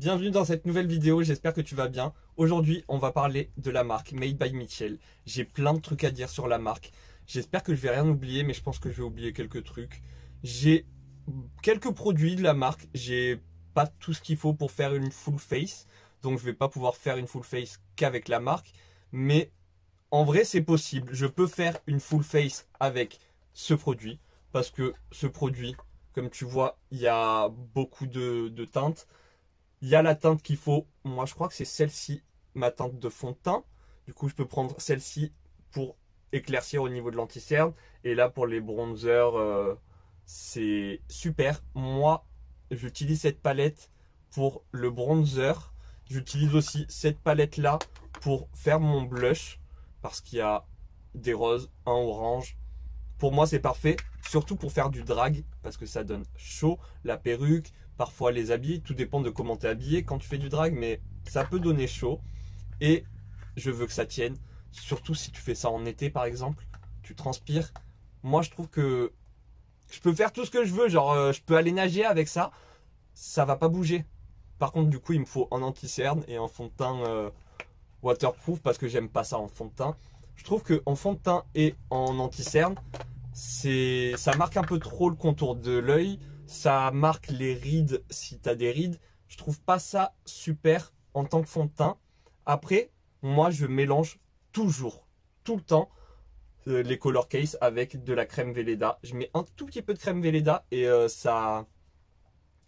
Bienvenue dans cette nouvelle vidéo, j'espère que tu vas bien. Aujourd'hui, on va parler de la marque Made by Mitchell. J'ai plein de trucs à dire sur la marque. J'espère que je vais rien oublier, mais je pense que je vais oublier quelques trucs. J'ai quelques produits de la marque. J'ai pas tout ce qu'il faut pour faire une full face. Donc je vais pas pouvoir faire une full face qu'avec la marque. Mais en vrai, c'est possible. Je peux faire une full face avec ce produit. Parce que ce produit, comme tu vois, il y a beaucoup de teintes. Il y a la teinte qu'il faut. Moi, je crois que c'est celle-ci, ma teinte de fond de teint. Du coup, je peux prendre celle-ci pour éclaircir au niveau de l'anti-cerne. Et là, pour les bronzers, c'est super. Moi, j'utilise cette palette pour le bronzer. J'utilise aussi cette palette-là pour faire mon blush. Parce qu'il y a des roses, un orange. Pour moi, c'est parfait. Surtout pour faire du drag. Parce que ça donne chaud. La perruque. Parfois les habits, tout dépend de comment tu es habillé quand tu fais du drag, mais ça peut donner chaud. Et je veux que ça tienne, surtout si tu fais ça en été par exemple, tu transpires. Moi je trouve que je peux faire tout ce que je veux, genre je peux aller nager avec ça, ça va pas bouger. Par contre du coup il me faut un anti-cerne et un fond de teint waterproof parce que j'aime pas ça en fond de teint. Je trouve que en fond de teint et en anti-cerne, ça marque un peu trop le contour de l'œil. Ça marque les rides si tu as des rides. Je trouve pas ça super en tant que fond de teint. Après, moi je mélange toujours, tout le temps, les color case avec de la crème Velleda. Je mets un tout petit peu de crème Velleda et ça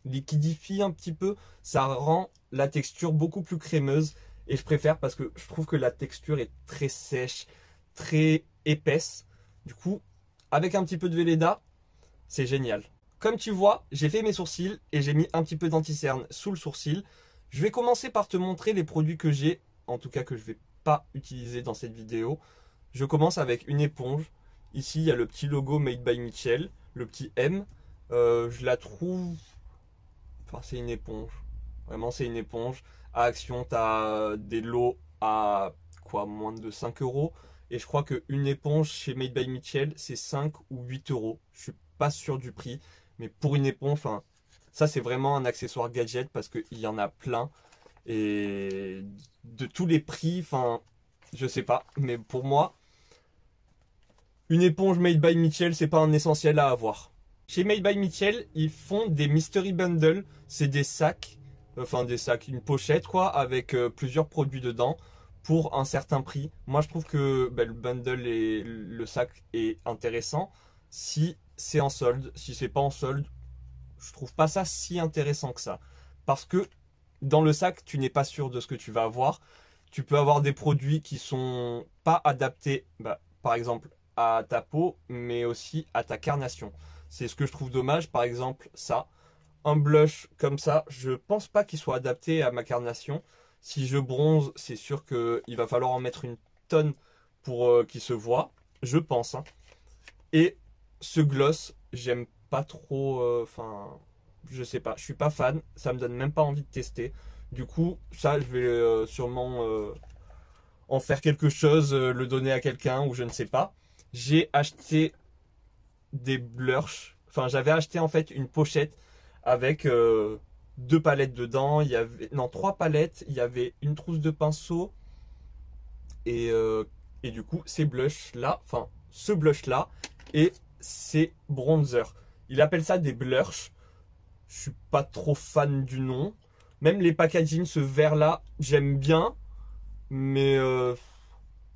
liquidifie un petit peu. Ça rend la texture beaucoup plus crémeuse. Et je préfère parce que je trouve que la texture est très sèche, très épaisse. Du coup, avec un petit peu de Velleda, c'est génial. Comme tu vois, j'ai fait mes sourcils et j'ai mis un petit peu d'anti-cerne sous le sourcil. Je vais commencer par te montrer les produits que j'ai, en tout cas que je ne vais pas utiliser dans cette vidéo. Je commence avec une éponge. Ici, il y a le petit logo Made by Mitchell, le petit M. Je la trouve... Enfin, c'est une éponge. Vraiment, c'est une éponge. À Action, tu as des lots à quoi, moins de 5 €. Et je crois qu'une éponge chez Made by Mitchell, c'est 5 ou 8 €. Je suis pas sûr du prix. Mais pour une éponge, enfin, ça c'est vraiment un accessoire gadget parce qu'il y en a plein. Et de tous les prix, enfin, je sais pas. Mais pour moi, une éponge Made by Mitchell, c'est pas un essentiel à avoir. Chez Made by Mitchell, ils font des mystery bundles. C'est des sacs, une pochette quoi, avec plusieurs produits dedans pour un certain prix. Moi je trouve que le bundle et le sac est intéressant si c'est en solde. Si c'est pas en solde, je trouve pas ça si intéressant que ça. Parce que dans le sac, tu n'es pas sûr de ce que tu vas avoir. Tu peux avoir des produits qui sont pas adaptés, par exemple, à ta peau, mais aussi à ta carnation. C'est ce que je trouve dommage, par exemple, ça. Un blush comme ça, je pense pas qu'il soit adapté à ma carnation. Si je bronze, c'est sûr qu'il va falloir en mettre une tonne pour qu'il se voit. Je pense, hein. Et ce gloss, j'aime pas trop, je sais pas, je suis pas fan, ça me donne même pas envie de tester. Du coup, ça, je vais sûrement en faire quelque chose, le donner à quelqu'un ou je ne sais pas. J'ai acheté des blushs, j'avais acheté en fait une pochette avec 2 palettes dedans, il y avait, non, 3 palettes, il y avait une trousse de pinceau et du coup, ces blushs là, ce blush là et ces bronzers. Il appelle ça des blushs. Je suis pas trop fan du nom. Même les packaging, ce vert là, j'aime bien. Mais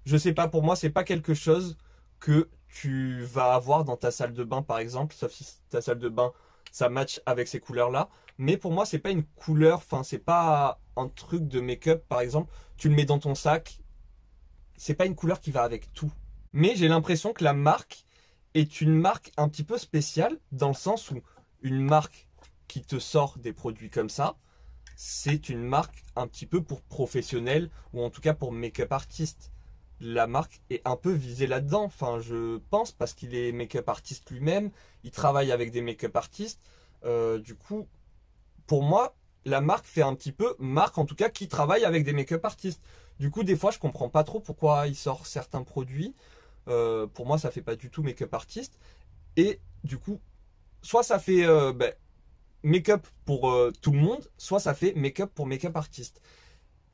je sais pas, pour moi, c'est pas quelque chose que tu vas avoir dans ta salle de bain par exemple. Sauf si ta salle de bain, ça match avec ces couleurs là. Mais pour moi, c'est pas une couleur, c'est pas un truc de make-up par exemple. Tu le mets dans ton sac. C'est pas une couleur qui va avec tout. Mais j'ai l'impression que la marque est une marque un petit peu spéciale dans le sens où une marque qui te sort des produits comme ça, c'est une marque un petit peu pour professionnels ou en tout cas pour make-up artiste. La marque est un peu visée là-dedans, je pense, parce qu'il est make-up artiste lui-même, il travaille avec des make-up artistes. Du coup, pour moi, la marque fait un petit peu marque en tout cas qui travaille avec des make-up artistes. Du coup, des fois, je comprends pas trop pourquoi il sort certains produits. Pour moi, ça fait pas du tout make-up artiste. Et du coup, soit ça fait make-up pour tout le monde, soit ça fait make-up pour make-up artiste.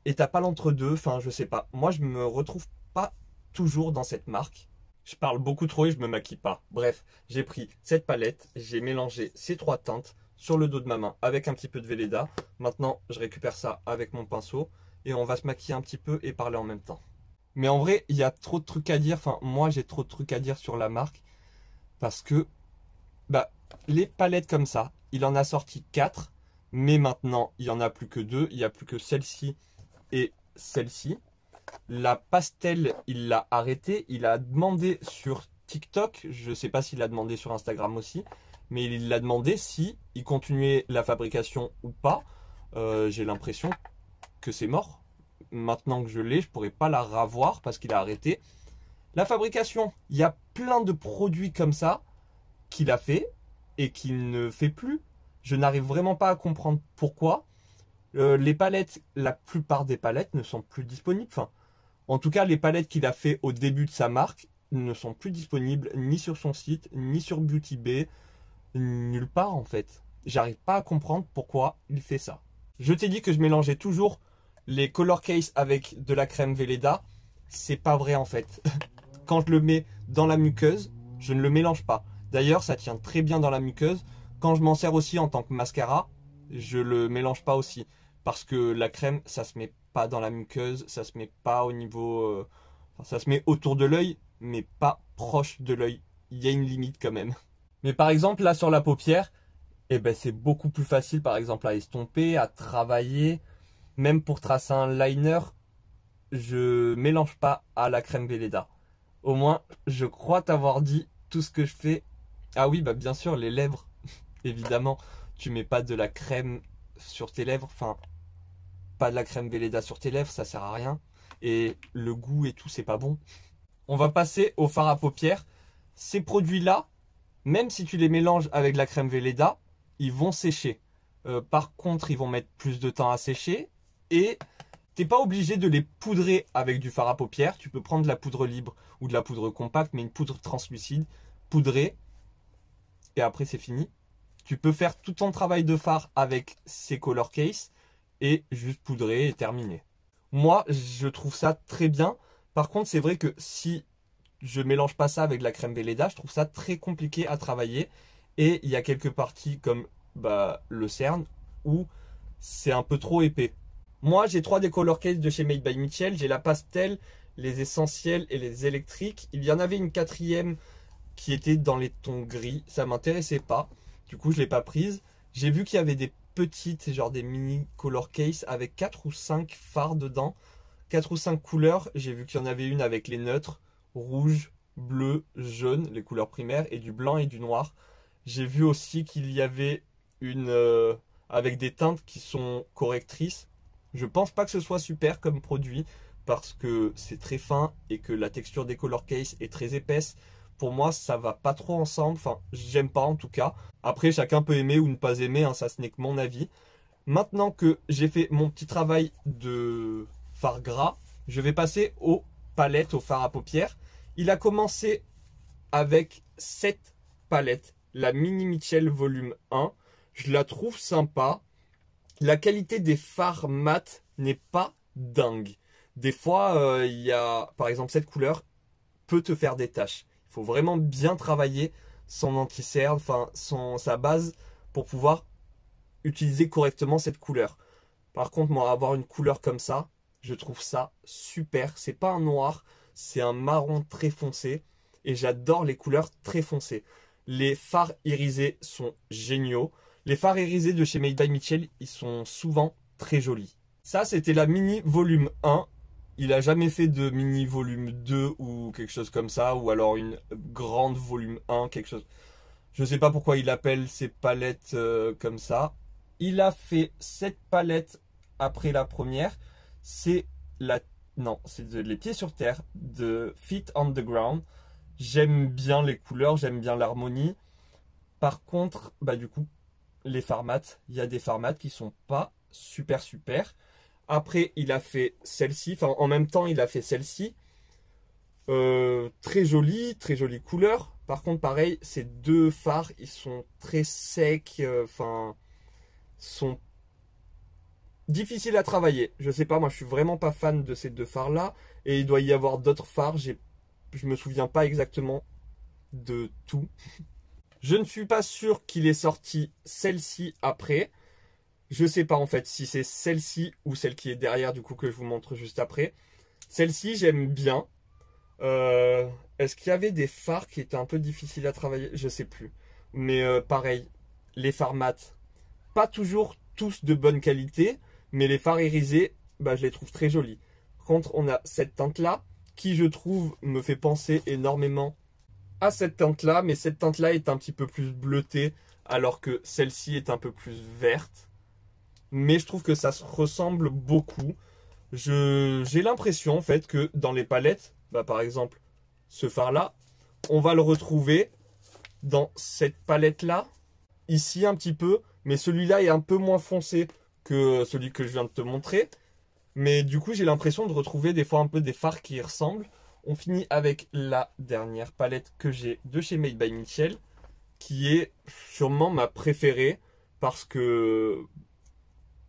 Et t'as pas l'entre-deux, enfin je sais pas. Moi je me retrouve pas toujours dans cette marque. Je parle beaucoup trop et je me maquille pas. Bref, j'ai pris cette palette, j'ai mélangé ces 3 teintes sur le dos de ma main avec un petit peu de Velleda. Maintenant je récupère ça avec mon pinceau et on va se maquiller un petit peu et parler en même temps. Mais en vrai, il y a trop de trucs à dire, enfin moi j'ai trop de trucs à dire sur la marque parce que bah les palettes comme ça, il en a sorti 4, mais maintenant il y en a plus que 2, il n'y a plus que celle-ci et celle-ci. La pastel, il l'a arrêté. Il a demandé sur TikTok, je ne sais pas s'il a demandé sur Instagram aussi, mais il l'a demandé si il continuait la fabrication ou pas. J'ai l'impression que c'est mort. Maintenant que je l'ai, je pourrais pas la ravoir parce qu'il a arrêté la fabrication. Il y a plein de produits comme ça qu'il a fait et qu'il ne fait plus. Je n'arrive vraiment pas à comprendre pourquoi. Les palettes, la plupart des palettes ne sont plus disponibles. Enfin, en tout cas, les palettes qu'il a fait au début de sa marque ne sont plus disponibles ni sur son site, ni sur Beauty Bay, nulle part en fait. J'arrive pas à comprendre pourquoi il fait ça. Je t'ai dit que je mélangeais toujours les color case avec de la crème Velleda. C'est pas vrai en fait. Quand je le mets dans la muqueuse, je ne le mélange pas. D'ailleurs, ça tient très bien dans la muqueuse. Quand je m'en sers aussi en tant que mascara, je le mélange pas aussi. Parce que la crème, ça se met pas dans la muqueuse, ça se met pas au niveau... enfin, ça se met autour de l'œil, mais pas proche de l'œil. Il y a une limite quand même. Mais par exemple, là sur la paupière, eh ben, c'est beaucoup plus facile par exemple à estomper, à travailler. Même pour tracer un liner, je mélange pas à la crème Velleda. Au moins, je crois t'avoir dit tout ce que je fais. Ah oui, bah bien sûr, les lèvres. Évidemment, tu mets pas de la crème sur tes lèvres. Enfin, pas de la crème Velleda sur tes lèvres, ça sert à rien. Et le goût et tout, c'est pas bon. On va passer au fard à paupières. Ces produits-là, même si tu les mélanges avec la crème Velleda, ils vont sécher. Par contre, ils vont mettre plus de temps à sécher. Et t'es pas obligé de les poudrer avec du fard à paupières. Tu peux prendre de la poudre libre ou de la poudre compacte, mais une poudre translucide, poudrer. Et après, c'est fini. Tu peux faire tout ton travail de fard avec ces color case et juste poudrer et terminer. Moi, je trouve ça très bien. Par contre, c'est vrai que si je mélange pas ça avec la crème Velleda, je trouve ça très compliqué à travailler. Et il y a quelques parties comme le cerne où c'est un peu trop épais. Moi, j'ai 3 des color case de chez Made by Mitchell. J'ai la pastel, les essentiels et les électriques. Il y en avait une 4e qui était dans les tons gris. Ça m'intéressait pas. Du coup, je l'ai pas prise. J'ai vu qu'il y avait des petites, genre des mini color case avec 4 ou 5 fards dedans. 4 ou 5 couleurs. J'ai vu qu'il y en avait une avec les neutres, rouge, bleu, jaune, les couleurs primaires, et du blanc et du noir. J'ai vu aussi qu'il y avait une avec des teintes qui sont correctrices. Je pense pas que ce soit super comme produit parce que c'est très fin et que la texture des color case est très épaisse. Pour moi, ça va pas trop ensemble. Enfin, j'aime pas en tout cas. Après, chacun peut aimer ou ne pas aimer, hein, ça ce n'est que mon avis. Maintenant que j'ai fait mon petit travail de fard gras, je vais passer aux palettes, au fard à paupières. Il a commencé avec cette palette, la Mini Mitchell volume 1. Je la trouve sympa. La qualité des fards mat n'est pas dingue. Des fois, il y a, par exemple, cette couleur peut te faire des taches. Il faut vraiment bien travailler son anti-cerne, enfin sa base pour pouvoir utiliser correctement cette couleur. Par contre, moi, avoir une couleur comme ça, je trouve ça super. C'est pas un noir, c'est un marron très foncé. Et j'adore les couleurs très foncées. Les fards irisés sont géniaux. Les fards irisés de chez Made by Mitchell, ils sont souvent très jolis. Ça, c'était la mini volume 1. Il a jamais fait de mini volume 2 ou quelque chose comme ça. Ou alors une grande volume 1, quelque chose. Je sais pas pourquoi il appelle ces palettes comme ça. Il a fait cette palette après la première. C'est la... Non, c'est les pieds sur terre de Feet on the Ground. J'aime bien les couleurs, j'aime bien l'harmonie. Par contre, du coup, les fards mat, il y a des fards mat qui sont pas super. Après, il a fait celle-ci, enfin en même temps, il a fait celle-ci. Très jolie couleur. Par contre, pareil, ces 2 fards, ils sont très secs. Enfin, sont difficiles à travailler. Je sais pas, moi je suis vraiment pas fan de ces deux fards là. Et il doit y avoir d'autres fards, je me souviens pas exactement de tout. Je ne suis pas sûr qu'il ait sorti celle-ci après. Je sais pas en fait si c'est celle-ci ou celle qui est derrière du coup que je vous montre juste après. Celle-ci j'aime bien. Est-ce qu'il y avait des fards qui étaient un peu difficiles à travailler? Je sais plus. Mais pareil, les fards mat, pas toujours tous de bonne qualité, mais les fards irisés, bah, je les trouve très jolis. Par contre, on a cette teinte-là, qui je trouve me fait penser énormément à cette teinte-là, mais cette teinte-là est un petit peu plus bleutée, alors que celle-ci est un peu plus verte. Mais je trouve que ça se ressemble beaucoup. J'ai l'impression en fait que dans les palettes, bah, par exemple, ce fard-là, on va le retrouver dans cette palette-là, ici un petit peu, mais celui-là est un peu moins foncé que celui que je viens de te montrer. Mais du coup, j'ai l'impression de retrouver des fois un peu des fards qui y ressemblent. On finit avec la dernière palette que j'ai de chez Made by Mitchell, qui est sûrement ma préférée parce que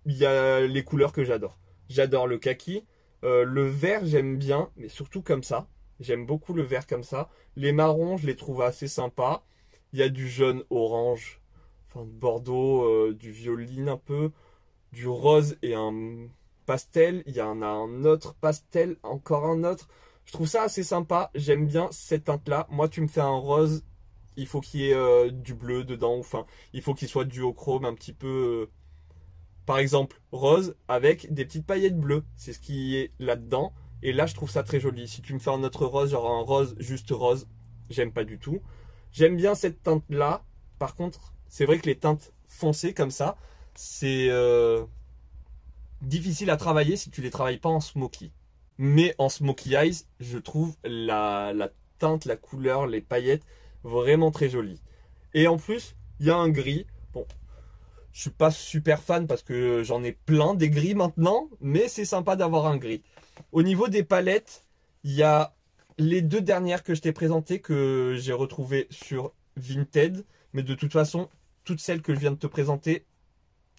il y a les couleurs que j'adore. J'adore le kaki, le vert j'aime bien, mais surtout comme ça. J'aime beaucoup le vert comme ça. Les marrons, je les trouve assez sympas. Il y a du jaune orange, enfin de bordeaux, du violine un peu, du rose et un pastel. Il y en a un autre pastel, encore un autre. Je trouve ça assez sympa. J'aime bien cette teinte-là. Moi, tu me fais un rose, il faut qu'il y ait du bleu dedans. Enfin, il faut qu'il soit duochrome un petit peu. Par exemple, rose avec des petites paillettes bleues. C'est ce qui est là-dedans. Et là, je trouve ça très joli. Si tu me fais un autre rose, genre un rose, juste rose, j'aime pas du tout. J'aime bien cette teinte-là. Par contre, c'est vrai que les teintes foncées comme ça, c'est difficile à travailler si tu les travailles pas en smoky. Mais en smoky eyes, je trouve la teinte, la couleur, les paillettes vraiment très jolies. Et en plus, il y a un gris. Bon, je suis pas super fan parce que j'en ai plein des gris maintenant, mais c'est sympa d'avoir un gris. Au niveau des palettes, il y a les deux dernières que je t'ai présentées que j'ai retrouvées sur Vinted. Mais de toute façon, toutes celles que je viens de te présenter,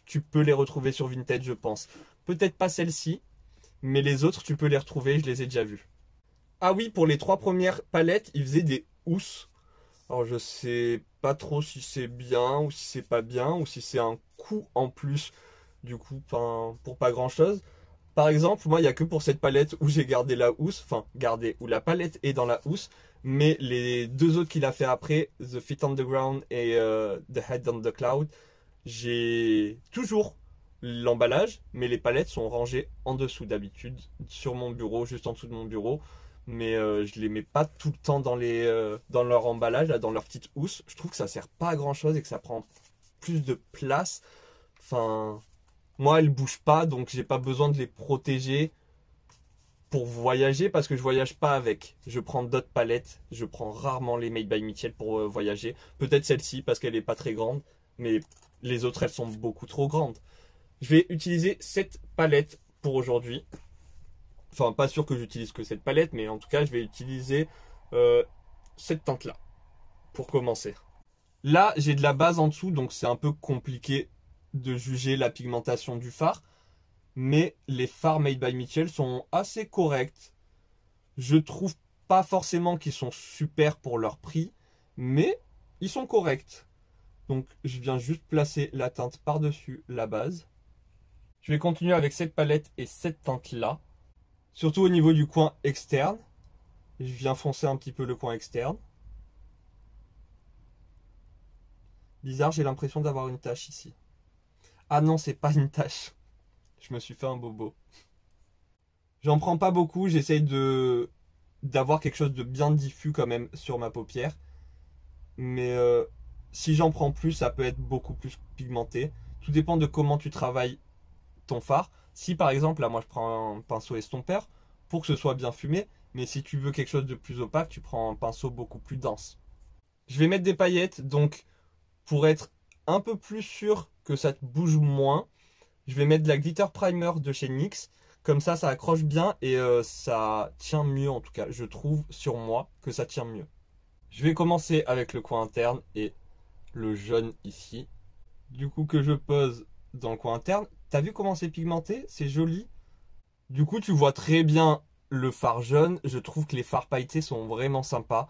tu peux les retrouver sur Vinted, je pense. Peut-être pas celle-ci, mais les autres, tu peux les retrouver, je les ai déjà vues. Ah oui, pour les trois premières palettes, ils faisaient des housses. Alors je sais pas trop si c'est bien ou si c'est pas bien ou si c'est un coût en plus, du coup, pour pas grand-chose. Par exemple, moi, il n'y a que pour cette palette où j'ai gardé la housse, enfin, gardé, où la palette est dans la housse, mais les deux autres qu'il a fait après, The Feet on the Ground et The Head on the Cloud, j'ai toujours l'emballage, mais les palettes sont rangées en dessous d'habitude, sur mon bureau, juste en dessous de mon bureau. Mais je les mets pas tout le temps dans leur emballage, là, dans leur petite housse. Je trouve que ça sert pas à grand chose et que ça prend plus de place. Enfin, moi, elles bougent pas, donc j'ai pas besoin de les protéger pour voyager parce que je voyage pas avec. Je prends d'autres palettes. Je prends rarement les Made by Mitchell pour voyager. Peut-être celle-ci parce qu'elle est pas très grande, mais les autres, elles sont beaucoup trop grandes. Je vais utiliser cette palette pour aujourd'hui. Enfin, pas sûr que j'utilise que cette palette, mais en tout cas, je vais utiliser cette teinte-là pour commencer. Là, j'ai de la base en dessous, donc c'est un peu compliqué de juger la pigmentation du fard. Mais les fards Made by Mitchell sont assez corrects. Je trouve pas forcément qu'ils sont super pour leur prix, mais ils sont corrects. Donc, je viens juste placer la teinte par-dessus la base. Je vais continuer avec cette palette et cette teinte-là. Surtout au niveau du coin externe. Je viens foncer un petit peu le coin externe. Bizarre, j'ai l'impression d'avoir une tache ici. Ah non, c'est pas une tache. Je me suis fait un bobo. J'en prends pas beaucoup, j'essaye d'avoir quelque chose de bien diffus quand même sur ma paupière. Mais si j'en prends plus, ça peut être beaucoup plus pigmenté. Tout dépend de comment tu travailles ton fard. Si par exemple, là moi je prends un pinceau estompeur pour que ce soit bien fumé, mais si tu veux quelque chose de plus opaque, tu prends un pinceau beaucoup plus dense. Je vais mettre des paillettes, donc pour être un peu plus sûr que ça te bouge moins, je vais mettre de la glitter primer de chez NYX. Comme ça accroche bien et ça tient mieux en tout cas. Je trouve sur moi que ça tient mieux. Je vais commencer avec le coin interne et le jaune ici. Du coup que je pose dans le coin interne. T'as vu comment c'est pigmenté? C'est joli. Du coup, tu vois très bien le fard jaune. Je trouve que les fards pailletés sont vraiment sympas.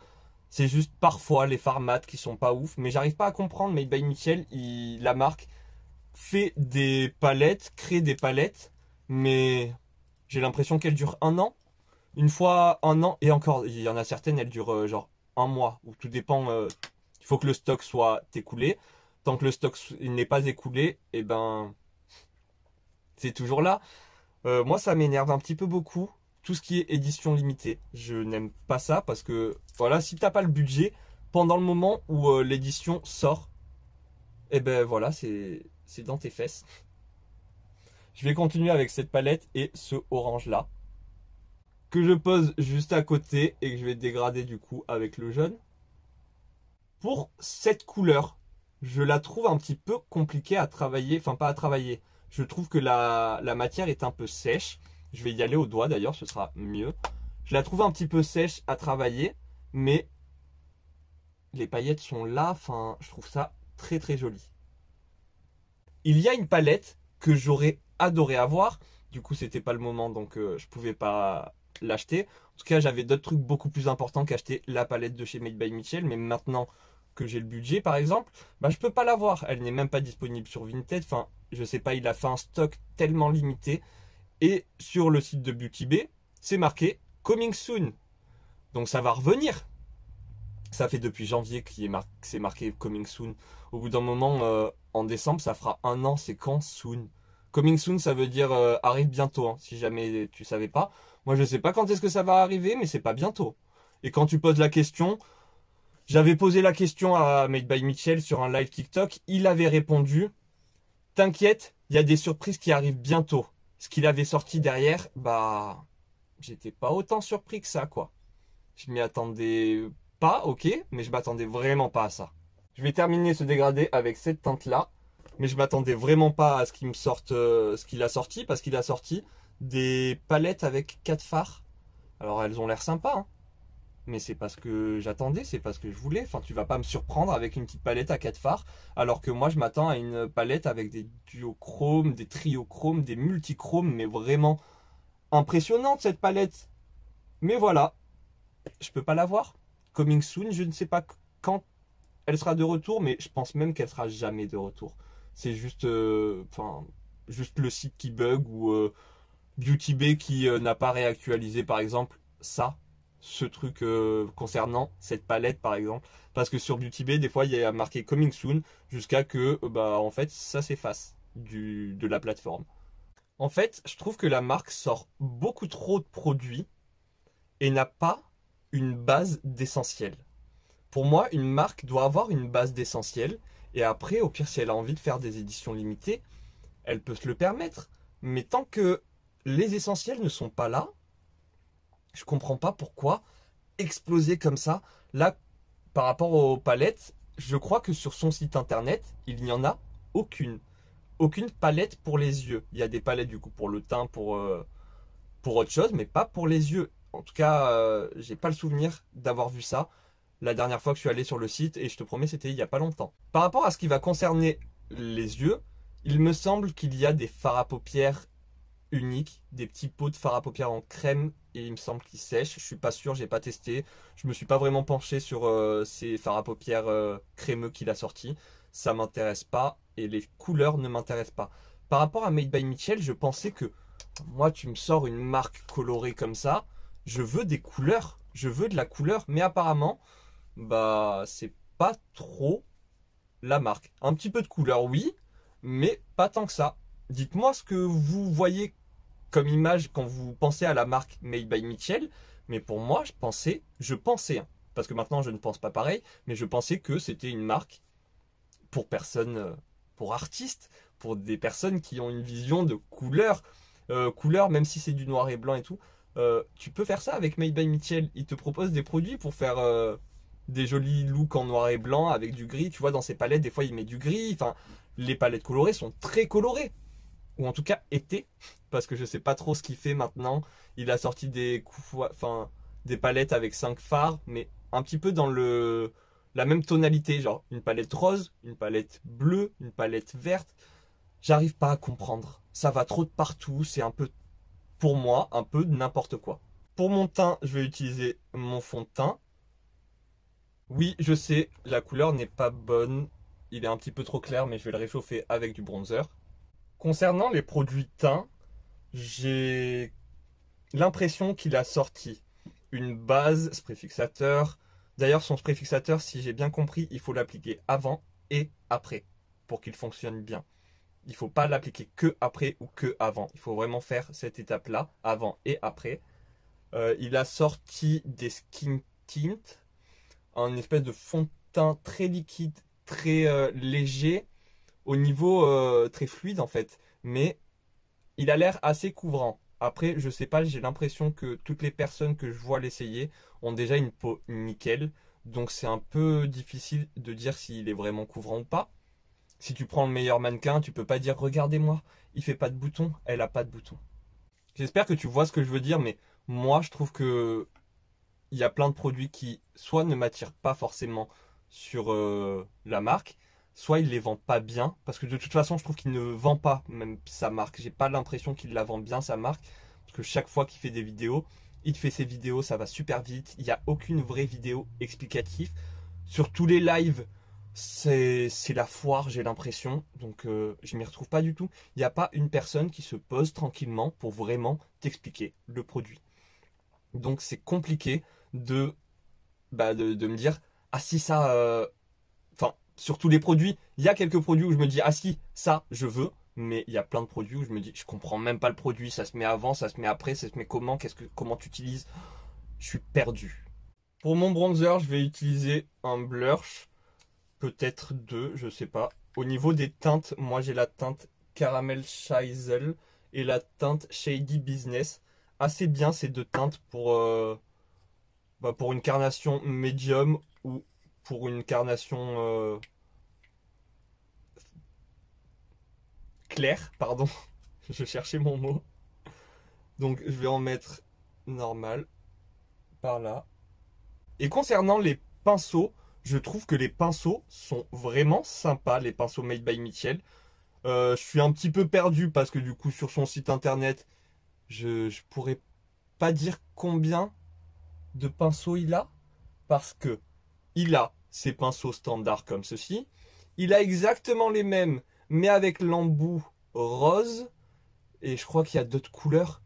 C'est juste parfois les fards mat qui sont pas ouf. Mais j'arrive pas à comprendre. Made by Michel, la marque fait des palettes, crée des palettes. Mais j'ai l'impression qu'elles durent un an. Une fois un an. Et encore, il y en a certaines, elles durent genre un mois. Ou tout dépend. Il faut que le stock soit écoulé. Tant que le stock n'est pas écoulé, et ben c'est toujours là. Moi, ça m'énerve un petit peu beaucoup. Tout ce qui est édition limitée. Je n'aime pas ça parce que, voilà, si t'as pas le budget, pendant le moment où l'édition sort, et ben voilà, c'est dans tes fesses. Je vais continuer avec cette palette et ce orange là. Que je pose juste à côté et que je vais dégrader du coup avec le jaune. Pour cette couleur, je la trouve un petit peu compliquée à travailler. Enfin, pas à travailler. Je trouve que la matière est un peu sèche. Je vais y aller au doigt d'ailleurs, ce sera mieux. Je la trouve un petit peu sèche à travailler. Mais les paillettes sont là. Enfin, je trouve ça très très joli. Il y a une palette que j'aurais adoré avoir. Du coup, c'était pas le moment, donc je pouvais pas l'acheter. En tout cas, j'avais d'autres trucs beaucoup plus importants qu'acheter la palette de chez Made by Michel. Mais maintenant que j'ai le budget, par exemple, bah, je peux pas l'avoir. Elle n'est même pas disponible sur Vinted. Enfin, je sais pas, il a fait un stock tellement limité. Et sur le site de Beauty Bay, c'est marqué Coming Soon. Donc ça va revenir. Ça fait depuis janvier que c'est marqué Coming Soon. Au bout d'un moment, en décembre, ça fera un an. C'est quand Soon? Coming Soon, ça veut dire arrive bientôt. Hein, si jamais tu savais pas. Moi, je sais pas quand est-ce que ça va arriver, mais c'est pas bientôt. Et quand tu poses la question, j'avais posé la question à Made by Michel sur un live TikTok. Il avait répondu, t'inquiète, il y a des surprises qui arrivent bientôt. Ce qu'il avait sorti derrière, bah, j'étais pas autant surpris que ça, quoi. Je m'y attendais pas, ok, mais je m'attendais vraiment pas à ça. Je vais terminer ce dégradé avec cette teinte-là, mais je m'attendais vraiment pas à ce qu'il me sorte ce qu'il a sorti, parce qu'il a sorti des palettes avec 4 fards. Alors elles ont l'air sympas, hein, mais c'est pas ce que j'attendais, c'est pas ce que je voulais. Enfin, tu vas pas me surprendre avec une petite palette à 4 fards, alors que moi je m'attends à une palette avec des duochromes, des triochromes, des multichromes, mais vraiment impressionnante cette palette. Mais voilà, je peux pas l'avoir. Coming soon, je ne sais pas quand elle sera de retour, mais je pense même qu'elle sera jamais de retour. C'est juste, juste le site qui bug ou Beauty Bay qui n'a pas réactualisé par exemple ce truc concernant cette palette par exemple. Parce que sur Beauty Bay, des fois, il y a marqué Coming Soon jusqu'à que bah en fait ça s'efface de la plateforme. En fait, je trouve que la marque sort beaucoup trop de produits et n'a pas une base d'essentiel. Pour moi, une marque doit avoir une base d'essentiel et après, au pire, si elle a envie de faire des éditions limitées, elle peut se le permettre. Mais tant que les essentiels ne sont pas là, je comprends pas pourquoi exploser comme ça. Là, par rapport aux palettes, je crois que sur son site internet, il n'y en a aucune. Aucune palette pour les yeux. Il y a des palettes du coup pour le teint, pour autre chose, mais pas pour les yeux. En tout cas, j'ai pas le souvenir d'avoir vu ça la dernière fois que je suis allé sur le site et je te promets, c'était il y a pas longtemps. Par rapport à ce qui va concerner les yeux, il me semble qu'il y a des fards à paupières uniques, des petits pots de fard à paupières en crème et il me semble qu'ils sèchent. Je suis pas sûr, j'ai pas testé. Je me suis pas vraiment penché sur ces fards à paupières crémeux qu'il a sortis. Ça m'intéresse pas et les couleurs ne m'intéressent pas. Par rapport à Made by Michel, je pensais que moi tu me sors une marque colorée comme ça, je veux des couleurs, je veux de la couleur, mais apparemment bah c'est pas trop la marque. Un petit peu de couleur oui, mais pas tant que ça. Dites-moi ce que vous voyez comme image quand vous pensez à la marque Made by Michel, mais pour moi je pensais, hein, parce que maintenant je ne pense pas pareil, mais je pensais que c'était une marque pour personnes, pour artistes, pour des personnes qui ont une vision de couleur, couleur même si c'est du noir et blanc et tout. Tu peux faire ça avec Made by Michel. Il te propose des produits pour faire des jolis looks en noir et blanc avec du gris. Tu vois, dans ses palettes, des fois il met du gris. Enfin, les palettes colorées sont très colorées. Ou en tout cas étaient. Parce que je sais pas trop ce qu'il fait maintenant. Il a sorti des palettes avec 5 fards, mais un petit peu dans la même tonalité. Genre une palette rose, une palette bleue, une palette verte. J'arrive pas à comprendre. Ça va trop de partout, c'est un peu, pour moi, un peu n'importe quoi. Pour mon teint, je vais utiliser mon fond de teint. Oui, je sais, la couleur n'est pas bonne. Il est un petit peu trop clair, mais je vais le réchauffer avec du bronzer. Concernant les produits teint, j'ai l'impression qu'il a sorti une base spray fixateur. D'ailleurs, son spray fixateur, si j'ai bien compris, il faut l'appliquer avant et après pour qu'il fonctionne bien. Il ne faut pas l'appliquer que après ou que avant. Il faut vraiment faire cette étape-là, avant et après. Il a sorti des skin tints, un espèce de fond de teint très liquide, très léger, au niveau très fluide en fait. Mais il a l'air assez couvrant. Après, je sais pas, j'ai l'impression que toutes les personnes que je vois l'essayer ont déjà une peau nickel. Donc c'est un peu difficile de dire s'il est vraiment couvrant ou pas. Si tu prends le meilleur mannequin, tu peux pas dire regardez-moi, il fait pas de boutons, elle a pas de boutons. J'espère que tu vois ce que je veux dire, mais moi je trouve que il y a plein de produits qui soit ne m'attirent pas forcément sur la marque, soit il les vend pas bien, parce que de toute façon je trouve qu'il ne vend pas même sa marque. J'ai pas l'impression qu'il la vend bien sa marque, parce que chaque fois qu'il fait des vidéos, il fait ses vidéos, ça va super vite, il n'y a aucune vraie vidéo explicative. Sur tous les lives, c'est la foire, j'ai l'impression, donc je m'y retrouve pas du tout. Il n'y a pas une personne qui se pose tranquillement pour vraiment t'expliquer le produit. Donc c'est compliqué de, de me dire, ah si ça, enfin, sur tous les produits, il y a quelques produits où je me dis, ah si, ça, je veux, mais il y a plein de produits où je me dis, je comprends même pas le produit, ça se met avant, ça se met après, ça se met comment, comment tu utilises, je suis perdu. Pour mon bronzer, je vais utiliser un blush, peut-être deux, je sais pas. Au niveau des teintes, moi j'ai la teinte Caramel Chisel et la teinte Shady Business. Assez bien ces deux teintes pour une carnation médium ou pour une carnation claire, pardon. Je cherchais mon mot. Donc je vais en mettre normal par là. Et concernant les pinceaux, je trouve que les pinceaux sont vraiment sympas, les pinceaux Made by Mitchell. Je suis un petit peu perdu parce que du coup sur son site internet, je pourrais pas dire combien de pinceaux il a. Parce que il a ses pinceaux standards comme ceci. Il a exactement les mêmes, mais avec l'embout rose. Et je crois qu'il y a d'autres couleurs.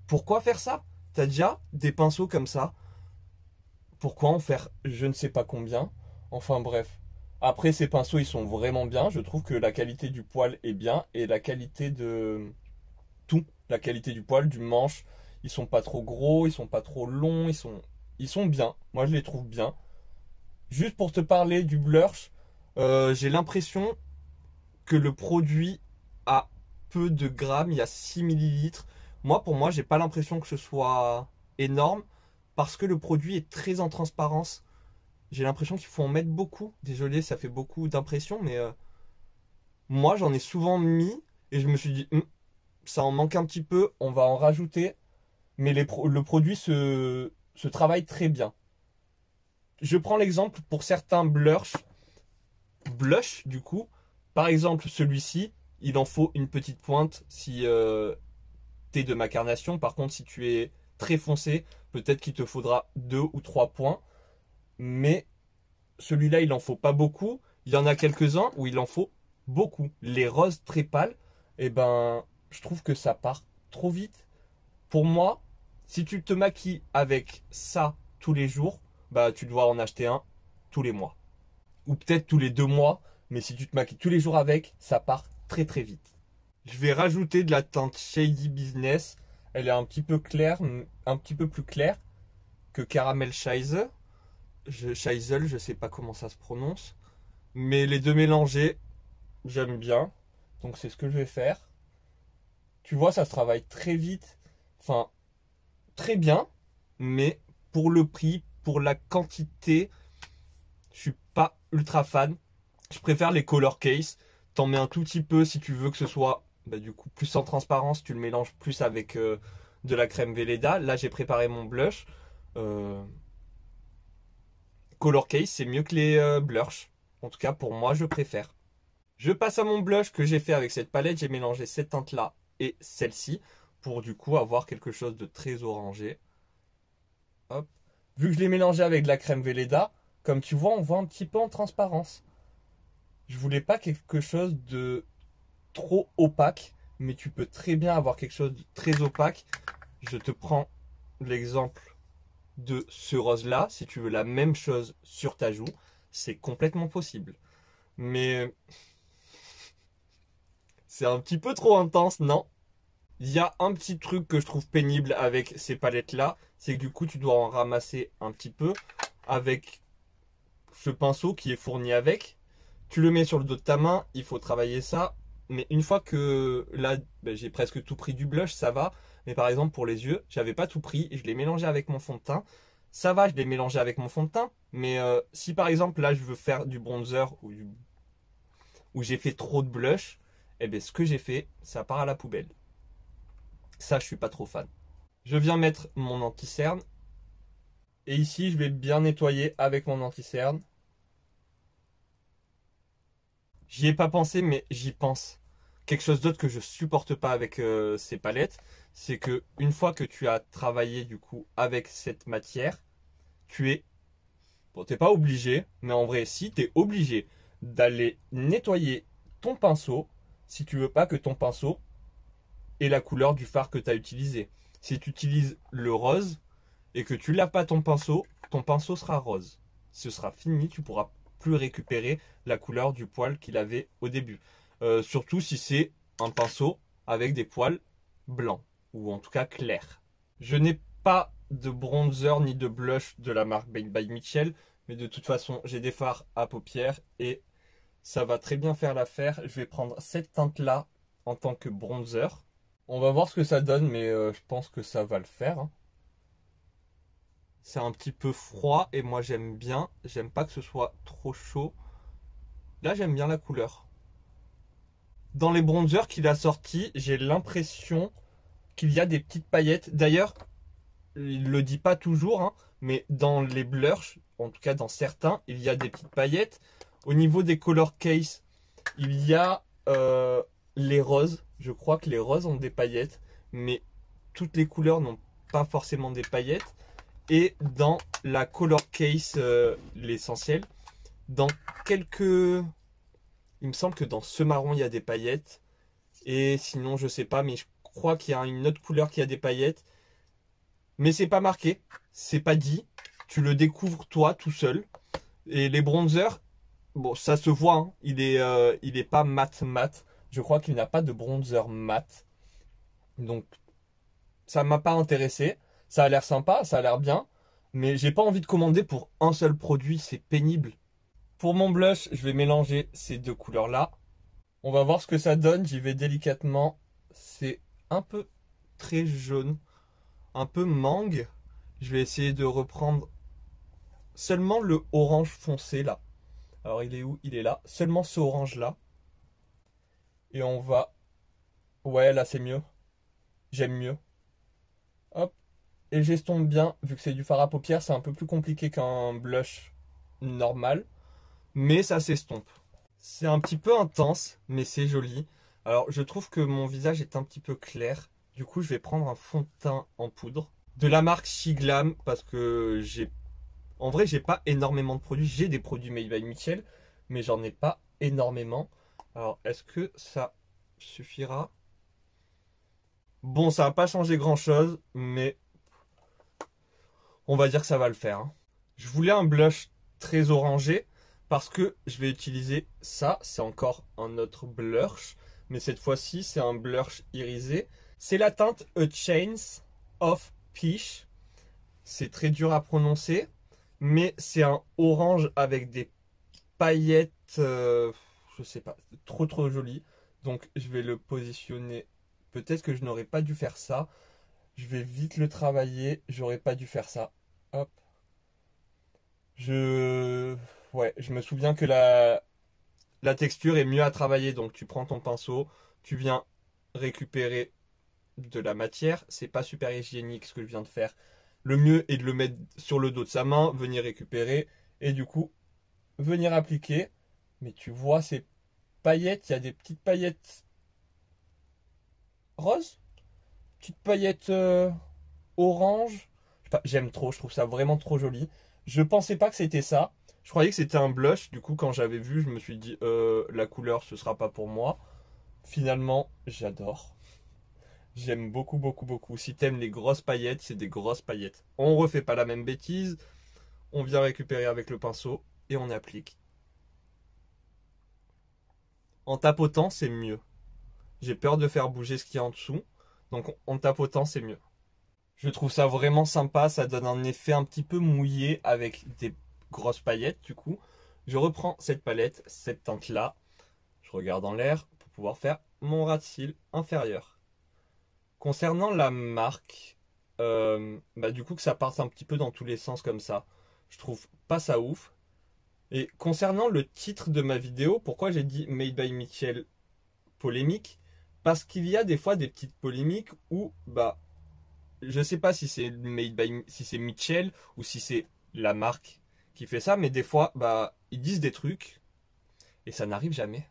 Pourquoi faire ça? T'as déjà des pinceaux comme ça. Pourquoi en faire je ne sais pas combien? Enfin bref. Après, ces pinceaux, ils sont vraiment bien. Je trouve que la qualité du poil est bien. Et la qualité de tout. La qualité du poil, du manche. Ils sont pas trop gros, ils sont pas trop longs. Ils sont bien. Moi, je les trouve bien. Juste pour te parler du blush, j'ai l'impression que le produit a peu de grammes, il y a 6 millilitres. Moi, pour moi, j'ai pas l'impression que ce soit énorme parce que le produit est très en transparence. J'ai l'impression qu'il faut en mettre beaucoup. Désolé, ça fait beaucoup d'impression, mais moi, j'en ai souvent mis et je me suis dit, ça en manque un petit peu, on va en rajouter. Mais le produit se travaille très bien. Je prends l'exemple pour certains blush du coup. Par exemple, celui-ci, il en faut une petite pointe si t'es de ma carnation. Par contre, si tu es très foncé, peut-être qu'il te faudra 2 ou 3 points. Mais celui-là, il en faut pas beaucoup. Il y en a quelques-uns où il en faut beaucoup. Les roses très pâles, eh ben, je trouve que ça part trop vite. Pour moi, si tu te maquilles avec ça tous les jours, bah tu dois en acheter un tous les mois. Ou peut-être tous les 2 mois, mais si tu te maquilles tous les jours avec, ça part très très vite. Je vais rajouter de la teinte Shady Business. Elle est un petit peu claire, un petit peu plus claire que Caramel Chisel. Je sais pas comment ça se prononce. Mais les deux mélangés, j'aime bien. Donc c'est ce que je vais faire. Tu vois, ça se travaille très vite. Enfin, très bien. Mais pour le prix, pour la quantité, je suis pas ultra fan. Je préfère les color case. T'en mets un tout petit peu si tu veux que ce soit du coup plus en transparence. Tu le mélanges plus avec de la crème Velleda. Là, j'ai préparé mon blush. Color case, c'est mieux que les blushs. En tout cas, pour moi, je préfère. Je passe à mon blush que j'ai fait avec cette palette. J'ai mélangé cette teinte-là et celle-ci pour du coup avoir quelque chose de très orangé. Hop. Vu que je l'ai mélangé avec de la crème Velleda, comme tu vois, on voit un petit peu en transparence. Je voulais pas quelque chose de trop opaque, mais tu peux très bien avoir quelque chose de très opaque. Je te prends l'exemple de ce rose-là. Si tu veux la même chose sur ta joue, c'est complètement possible. Mais c'est un petit peu trop intense, non? Il y a un petit truc que je trouve pénible avec ces palettes-là, c'est que du coup, tu dois en ramasser un petit peu avec ce pinceau qui est fourni avec. Tu le mets sur le dos de ta main, il faut travailler ça. Mais une fois que là, ben, j'ai presque tout pris du blush, ça va. Mais par exemple, pour les yeux, j'avais pas tout pris et je l'ai mélangé avec mon fond de teint. Ça va, je l'ai mélangé avec mon fond de teint. Mais si par exemple, là, je veux faire du bronzer ou j'ai fait trop de blush, eh bien, ce que j'ai fait, ça part à la poubelle. Ça, je suis pas trop fan. Je viens mettre mon anti-cerne. Et ici, je vais bien nettoyer avec mon anti-cerne. J'y ai pas pensé, mais j'y pense. Quelque chose d'autre que je supporte pas avec ces palettes, c'est que une fois que tu as travaillé du coup avec cette matière, tu es, bon, t'es pas obligé, mais en vrai, si t'es obligé d'aller nettoyer ton pinceau, si tu veux pas que ton pinceau ait la couleur du fard que tu as utilisé. Si tu utilises le rose et que tu laves pas ton pinceau sera rose. Ce sera fini, tu pourras plus récupérer la couleur du poil qu'il avait au début. Surtout si c'est un pinceau avec des poils blancs, ou en tout cas clairs. Je n'ai pas de bronzer ni de blush de la marque Made by Mitchell, mais de toute façon j'ai des fards à paupières et ça va très bien faire l'affaire. Je vais prendre cette teinte là en tant que bronzer. On va voir ce que ça donne, mais je pense que ça va le faire, hein. C'est un petit peu froid et moi j'aime bien. J'aime pas que ce soit trop chaud. Là j'aime bien la couleur. Dans les bronzers qu'il a sortis, j'ai l'impression qu'il y a des petites paillettes. D'ailleurs, il le dit pas toujours, hein, mais dans les blushs, en tout cas dans certains, il y a des petites paillettes. Au niveau des color case, il y a les roses. Je crois que les roses ont des paillettes, mais toutes les couleurs n'ont pas forcément des paillettes. Et dans la color case, l'essentiel, dans quelques... Il me semble que dans ce marron, il y a des paillettes. Et sinon, je sais pas, mais je crois qu'il y a une autre couleur qui a des paillettes. Mais c'est pas marqué, c'est pas dit. Tu le découvres toi, tout seul. Et les bronzers, bon, ça se voit, hein, il est pas mat. Je crois qu'il n'a pas de bronzer mat. Donc, ça m'a pas intéressé. Ça a l'air sympa, ça a l'air bien. Mais j'ai pas envie de commander pour un seul produit, c'est pénible. Pour mon blush, je vais mélanger ces deux couleurs-là. On va voir ce que ça donne. J'y vais délicatement. C'est un peu très jaune, un peu mangue. Je vais essayer de reprendre seulement le orange foncé là. Alors il est où? Il est là. Seulement ce orange-là. Et on va... Ouais, là c'est mieux. J'aime mieux. Hop. Et j'estompe bien. Vu que c'est du fard à paupières, c'est un peu plus compliqué qu'un blush normal. Mais ça s'estompe. C'est un petit peu intense, mais c'est joli. Alors, je trouve que mon visage est un petit peu clair. Du coup, je vais prendre un fond de teint en poudre. De la marque Shiglam, parce que j'ai... En vrai, j'ai pas énormément de produits. J'ai des produits Made by Mitchell, mais j'en ai pas énormément. Alors, est-ce que ça suffira? Bon, ça va pas changer grand-chose, mais on va dire que ça va le faire, hein. Je voulais un blush très orangé, parce que je vais utiliser ça. C'est encore un autre blush, mais cette fois-ci, c'est un blush irisé. C'est la teinte A Chance of Peach. C'est très dur à prononcer, mais c'est un orange avec des paillettes, je sais pas, trop joli. Donc je vais le positionner. Peut-être que je n'aurais pas dû faire ça. Je vais vite le travailler. J'aurais pas dû faire ça. Hop. Ouais, je me souviens que la texture est mieux à travailler. Donc tu prends ton pinceau, tu viens récupérer de la matière. C'est pas super hygiénique ce que je viens de faire. Le mieux est de le mettre sur le dos de sa main, venir récupérer et du coup venir appliquer. Mais tu vois, c'est paillettes. Il y a des petites paillettes roses, petites paillettes orange. Je sais pas, j'aime trop, je trouve ça vraiment trop joli. Je pensais pas que c'était ça. Je croyais que c'était un blush. Du coup, quand j'avais vu, je me suis dit, la couleur, ce sera pas pour moi. Finalement, j'adore. J'aime beaucoup, beaucoup, beaucoup. Si t'aimes les grosses paillettes, c'est des grosses paillettes. On refait pas la même bêtise. On vient récupérer avec le pinceau et on applique. En tapotant, c'est mieux. J'ai peur de faire bouger ce qu'il y a en dessous. Donc en tapotant, c'est mieux. Je trouve ça vraiment sympa. Ça donne un effet un petit peu mouillé avec des grosses paillettes. Du coup, je reprends cette palette, cette teinte-là. Je regarde en l'air pour pouvoir faire mon ras de cils inférieur. Concernant la marque, du coup que ça parte un petit peu dans tous les sens comme ça, je trouve pas ça ouf. Et concernant le titre de ma vidéo, pourquoi j'ai dit Made by Mitchell polémique? Parce qu'il y a des fois des petites polémiques où, je sais pas si c'est si c'est Mitchell ou si c'est la marque qui fait ça, mais des fois, ils disent des trucs et ça n'arrive jamais.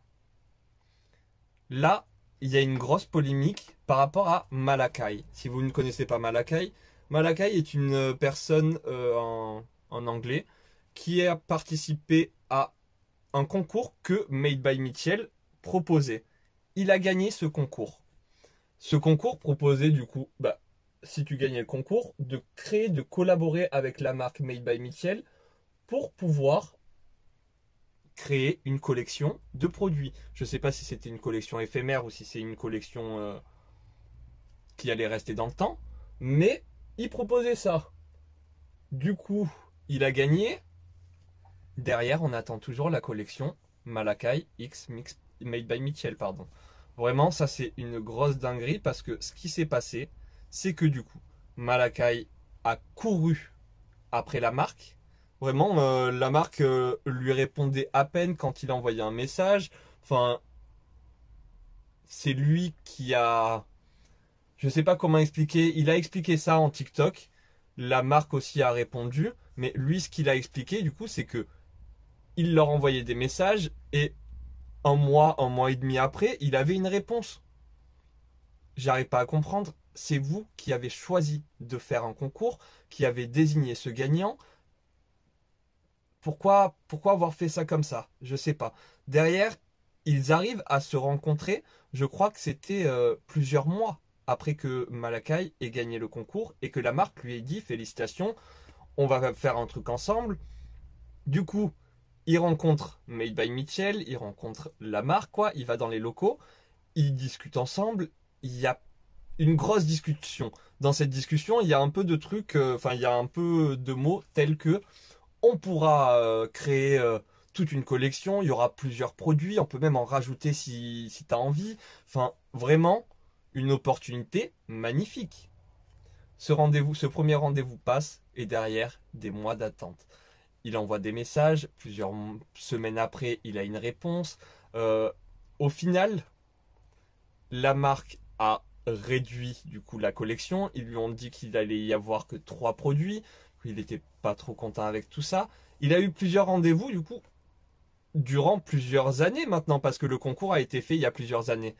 Là, il y a une grosse polémique par rapport à Malakai. Si vous ne connaissez pas Malakai, Malakai est une personne en anglais qui a participé à un concours que Made by Mitchell proposait. Il a gagné ce concours. Ce concours proposait du coup, si tu gagnais le concours, de créer, de collaborer avec la marque Made by Mitchell pour pouvoir créer une collection de produits. Je ne sais pas si c'était une collection éphémère ou si c'est une collection qui allait rester dans le temps, mais il proposait ça. Du coup, il a gagné. Derrière, on attend toujours la collection Malakai X Made by Mitchell, pardon. Vraiment, ça c'est une grosse dinguerie parce que ce qui s'est passé, c'est que du coup, Malakai a couru après la marque. Vraiment, la marque lui répondait à peine quand il envoyait un message. Enfin, c'est lui qui a... Je sais pas comment expliquer. Il a expliqué ça en TikTok. La marque aussi a répondu. Mais lui, ce qu'il a expliqué, du coup, c'est que il leur envoyait des messages et un mois et demi après, il avait une réponse. J'arrive pas à comprendre. C'est vous qui avez choisi de faire un concours, qui avez désigné ce gagnant. Pourquoi avoir fait ça comme ça? Je sais pas. Derrière, ils arrivent à se rencontrer. Je crois que c'était plusieurs mois après que Malakai ait gagné le concours et que la marque lui ait dit félicitations, on va faire un truc ensemble. Du coup, il rencontre Made by Mitchell, il rencontre la marque, quoi. Il va dans les locaux, ils discutent ensemble. Il y a une grosse discussion. Dans cette discussion, il y a un peu de trucs, il y a un peu de mots tels que on pourra créer toute une collection, il y aura plusieurs produits, on peut même en rajouter si tu as envie. Enfin, vraiment, une opportunité magnifique. Ce premier rendez-vous passe et derrière, des mois d'attente. Il envoie des messages, plusieurs semaines après, il a une réponse. Au final, la marque a réduit du coup la collection. Ils lui ont dit qu'il allait y avoir que 3 produits. Il n'était pas trop content avec tout ça. Il a eu plusieurs rendez-vous du coup durant plusieurs années maintenant parce que le concours a été fait il y a plusieurs années.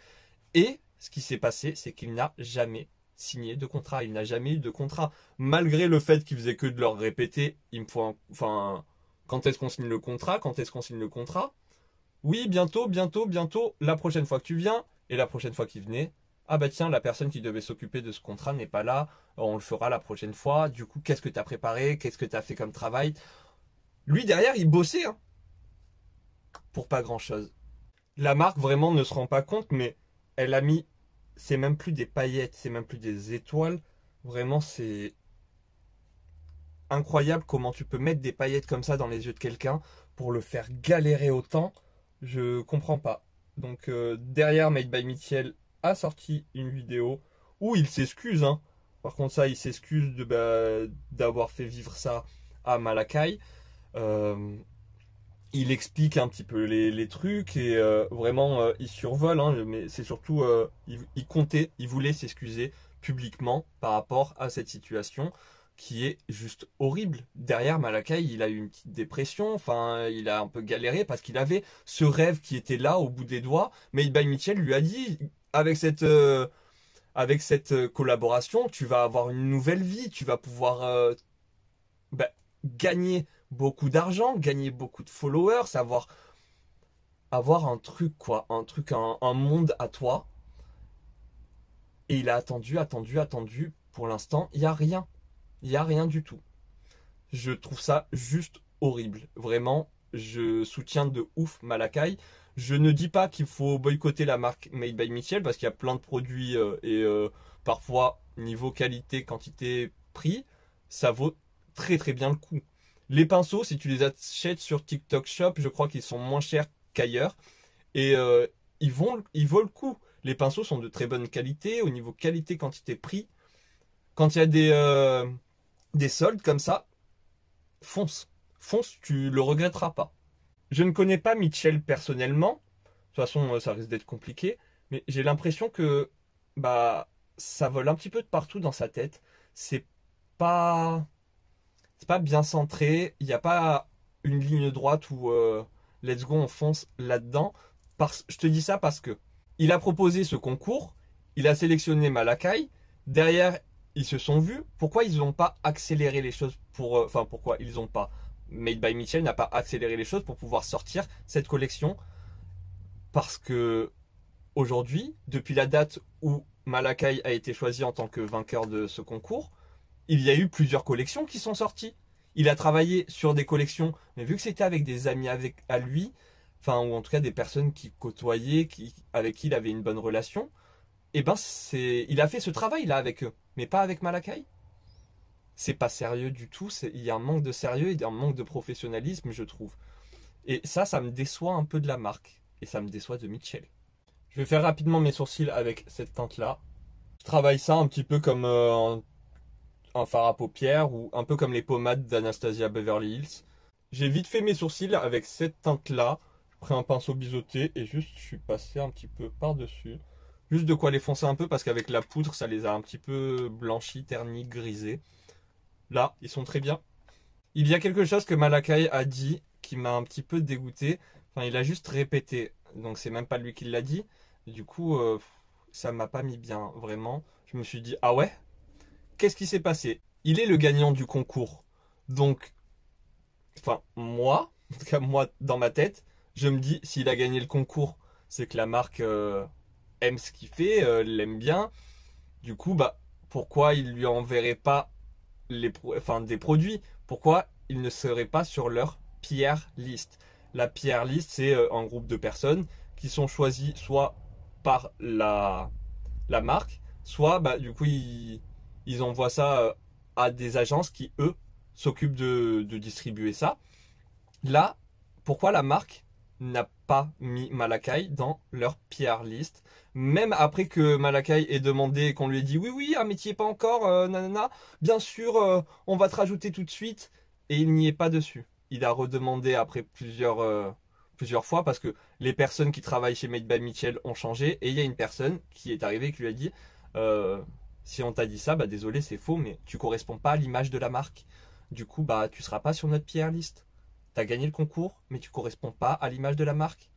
Et ce qui s'est passé, c'est qu'il n'a jamais signé de contrat. Il n'a jamais eu de contrat. Malgré le fait qu'il faisait que de leur répéter, il me faut quand est-ce qu'on signe le contrat? Quand est-ce qu'on signe le contrat? Oui, bientôt, bientôt, bientôt, la prochaine fois que tu viens. Et la prochaine fois qu'il venait, ah bah tiens, la personne qui devait s'occuper de ce contrat n'est pas là, on le fera la prochaine fois. Du coup, qu'est-ce que tu as préparé? Qu'est-ce que tu as fait comme travail? Lui, derrière, il bossait, hein, pour pas grand-chose. La marque, vraiment, ne se rend pas compte, mais elle a mis... C'est même plus des paillettes, c'est même plus des étoiles. Vraiment, c'est incroyable comment tu peux mettre des paillettes comme ça dans les yeux de quelqu'un pour le faire galérer autant. Je comprends pas. Donc, derrière, Made by Mitchell a sorti une vidéo où il s'excuse, hein. Par contre, ça, il s'excuse d'avoir fait vivre ça à Malakai. Il explique un petit peu les trucs et vraiment, il survole, hein, mais c'est surtout, il voulait s'excuser publiquement par rapport à cette situation qui est juste horrible. Derrière, Malakai, il a eu une petite dépression, enfin, il a un peu galéré parce qu'il avait ce rêve qui était là au bout des doigts. Made by Mitchell lui a dit, avec cette collaboration, tu vas avoir une nouvelle vie, tu vas pouvoir bah, gagner beaucoup d'argent, gagner beaucoup de followers, avoir un truc, quoi, un monde à toi. Et il a attendu, attendu, attendu. Pour l'instant, il n'y a rien. Il n'y a rien du tout. Je trouve ça juste horrible. Vraiment, je soutiens de ouf Malakai. Je ne dis pas qu'il faut boycotter la marque Made by Mitchell parce qu'il y a plein de produits parfois, niveau qualité, quantité, prix, ça vaut très très bien le coup. Les pinceaux, si tu les achètes sur TikTok Shop, je crois qu'ils sont moins chers qu'ailleurs. Et ils vaut le coup. Les pinceaux sont de très bonne qualité. Au niveau qualité, quantité, prix, quand il y a des soldes comme ça, fonce. Fonce, tu le regretteras pas. Je ne connais pas Mitchell personnellement. De toute façon, ça risque d'être compliqué. Mais j'ai l'impression que bah ça vole un petit peu de partout dans sa tête. C'est pas, c'est pas bien centré. Il n'y a pas une ligne droite où let's go, on fonce là-dedans. Je te dis ça parce que il a proposé ce concours, il a sélectionné Malakai. Derrière, ils se sont vus. Pourquoi ils n'ont pas accéléré les choses pourquoi ils n'ont pas Made by Mitchell n'a pas accéléré les choses pour pouvoir sortir cette collection? Parce que aujourd'hui, depuis la date où Malakai a été choisi en tant que vainqueur de ce concours, il y a eu plusieurs collections qui sont sorties. Il a travaillé sur des collections, mais vu que c'était avec des amis à lui, enfin, ou en tout cas des personnes qui côtoyaient, avec qui il avait une bonne relation, et ben il a fait ce travail-là avec eux, mais pas avec Malakai. C'est pas sérieux du tout, il y a un manque de sérieux et un manque de professionnalisme, je trouve. Et ça me déçoit un peu de la marque, et ça me déçoit de Mitchell. Je vais faire rapidement mes sourcils avec cette teinte-là. Je travaille ça un petit peu comme un fard à paupières, ou un peu comme les pommades d'Anastasia Beverly Hills. J'ai vite fait mes sourcils avec cette teinte-là. J'ai pris un pinceau biseauté et juste je suis passé un petit peu par-dessus. Juste de quoi les foncer un peu parce qu'avec la poudre, ça les a un petit peu blanchis, ternis, grisés. Là, ils sont très bien. Il y a quelque chose que Malakai a dit qui m'a un petit peu dégoûté. Enfin, il a juste répété. Donc c'est même pas lui qui l'a dit. Du coup, ça m'a pas mis bien, vraiment. Je me suis dit, ah ouais? Qu'est-ce qui s'est passé? Il est le gagnant du concours. Donc, enfin, moi, en tout cas moi, dans ma tête, je me dis, s'il a gagné le concours, c'est que la marque aime ce qu'il fait, l'aime bien. Du coup, bah, pourquoi il lui enverrait pas des produits? Pourquoi il ne serait pas sur leur PR list? La PR list, c'est un groupe de personnes qui sont choisies soit par la marque, soit bah, du coup ils envoient ça à des agences qui, eux, s'occupent de distribuer ça. Là, pourquoi la marque n'a pas mis Malakai dans leur PR list? Même après que Malakai ait demandé et qu'on lui ait dit oui, oui, mais t'y es pas encore, nanana, bien sûr, on va te rajouter tout de suite. Et il n'y est pas dessus. Il a redemandé après plusieurs fois parce que les personnes qui travaillent chez Made by Mitchell ont changé. Et il y a une personne qui est arrivée et qui lui a dit si on t'a dit ça, bah désolé, c'est faux, mais tu corresponds pas à l'image de la marque. Du coup, bah tu seras pas sur notre PR list. T'as gagné le concours, mais tu corresponds pas à l'image de la marque.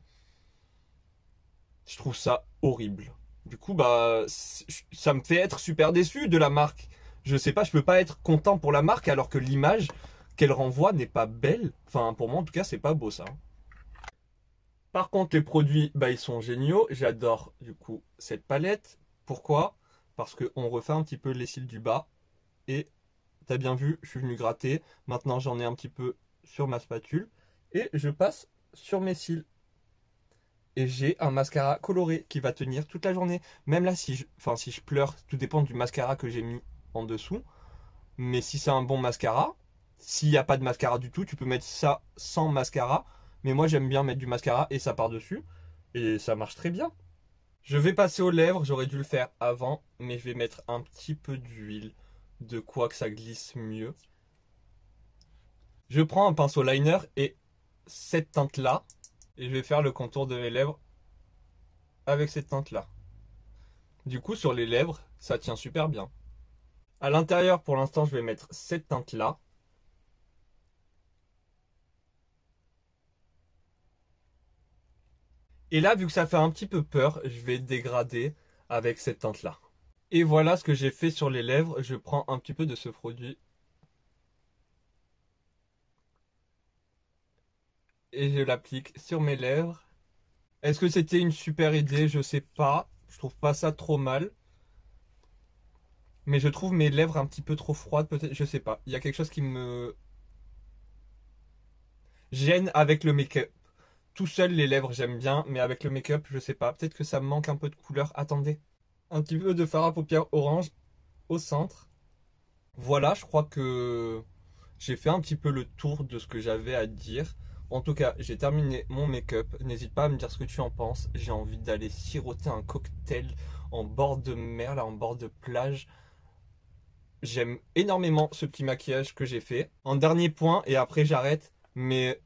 Je trouve ça horrible. Du coup, bah, ça me fait être super déçu de la marque. Je sais pas, je peux pas être content pour la marque alors que l'image qu'elle renvoie n'est pas belle. Enfin, pour moi, en tout cas, c'est pas beau ça. Par contre, les produits, bah, ils sont géniaux. J'adore, du coup, cette palette. Pourquoi? Parce qu'on refait un petit peu les cils du bas. Et t'as bien vu, je suis venu gratter. Maintenant, j'en ai un petit peu sur ma spatule. Et je passe sur mes cils. Et j'ai un mascara coloré qui va tenir toute la journée. Même là, si je pleure, tout dépend du mascara que j'ai mis en dessous. Mais si c'est un bon mascara, s'il n'y a pas de mascara du tout, tu peux mettre ça sans mascara. Mais moi, j'aime bien mettre du mascara et ça part dessus. Et ça marche très bien. Je vais passer aux lèvres. J'aurais dû le faire avant. Mais je vais mettre un petit peu d'huile. De quoi que ça glisse mieux. Je prends un pinceau liner et cette teinte-là. Et je vais faire le contour de mes lèvres avec cette teinte-là. Du coup, sur les lèvres, ça tient super bien. À l'intérieur, pour l'instant, je vais mettre cette teinte-là. Et là, vu que ça fait un petit peu peur, je vais dégrader avec cette teinte-là. Et voilà ce que j'ai fait sur les lèvres. Je prends un petit peu de ce produit. Et je l'applique sur mes lèvres. Est-ce que c'était une super idée? Je sais pas. Je trouve pas ça trop mal. Mais je trouve mes lèvres un petit peu trop froides, peut-être. Je sais pas. Il y a quelque chose qui me gêne avec le make-up. Tout seul, les lèvres, j'aime bien. Mais avec le make-up, je sais pas. Peut-être que ça me manque un peu de couleur. Attendez. Un petit peu de fard à paupières orange au centre. Voilà, je crois que j'ai fait un petit peu le tour de ce que j'avais à dire. En tout cas, j'ai terminé mon make-up. N'hésite pas à me dire ce que tu en penses. J'ai envie d'aller siroter un cocktail en bord de mer, là, en bord de plage. J'aime énormément ce petit maquillage que j'ai fait. En dernier point, et après j'arrête, mais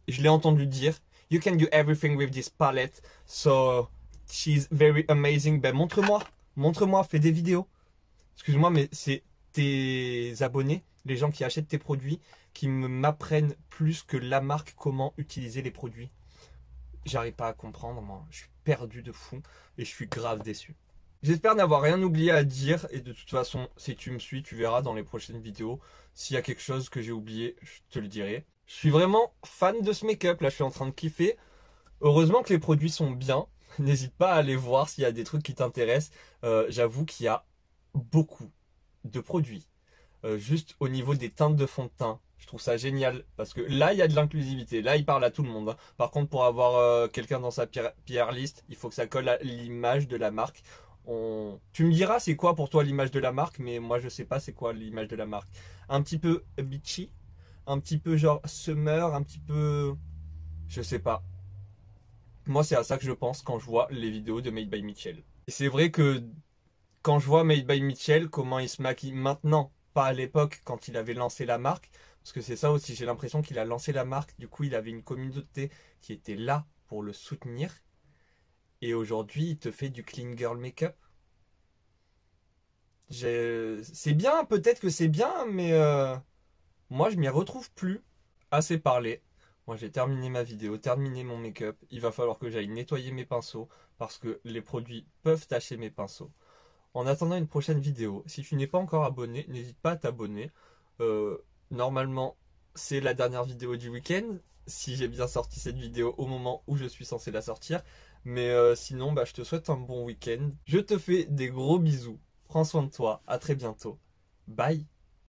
je l'ai entendu dire. You can do everything with this palette, so she's very amazing. Ben montre-moi, fais des vidéos. Excuse-moi, mais c'est tes abonnés, les gens qui achètent tes produits, qui m'apprennent plus que la marque comment utiliser les produits. J'arrive pas à comprendre, moi. Je suis perdu de fou et je suis grave déçu. J'espère n'avoir rien oublié à dire et de toute façon, si tu me suis, tu verras dans les prochaines vidéos. S'il y a quelque chose que j'ai oublié, je te le dirai. Je suis vraiment fan de ce make-up, là je suis en train de kiffer. Heureusement que les produits sont bien. N'hésite pas à aller voir s'il y a des trucs qui t'intéressent. J'avoue qu'il y a beaucoup de produits. Juste au niveau des teintes de fond de teint, je trouve ça génial parce que là il y a de l'inclusivité, là il parle à tout le monde, hein. Par contre pour avoir quelqu'un dans sa PR list, il faut que ça colle à l'image de la marque. Tu me diras c'est quoi pour toi l'image de la marque, mais moi je sais pas c'est quoi l'image de la marque. Un petit peu bitchy, un petit peu genre summer, un petit peu... Je sais pas. Moi c'est à ça que je pense quand je vois les vidéos de Made by Mitchell. Et c'est vrai que quand je vois Made by Mitchell, comment il se maquille maintenant, pas à l'époque quand il avait lancé la marque, parce que c'est ça aussi, j'ai l'impression qu'il a lancé la marque, du coup il avait une communauté qui était là pour le soutenir, et aujourd'hui il te fait du clean girl make-up. C'est bien, peut-être que c'est bien, mais moi je m'y retrouve plus. Assez parlé. Moi j'ai terminé ma vidéo, terminé mon make-up, il va falloir que j'aille nettoyer mes pinceaux, parce que les produits peuvent tacher mes pinceaux. En attendant une prochaine vidéo, si tu n'es pas encore abonné, n'hésite pas à t'abonner. Normalement, c'est la dernière vidéo du week-end, si j'ai bien sorti cette vidéo au moment où je suis censé la sortir. Mais sinon, bah, je te souhaite un bon week-end. Je te fais des gros bisous. Prends soin de toi. À très bientôt. Bye.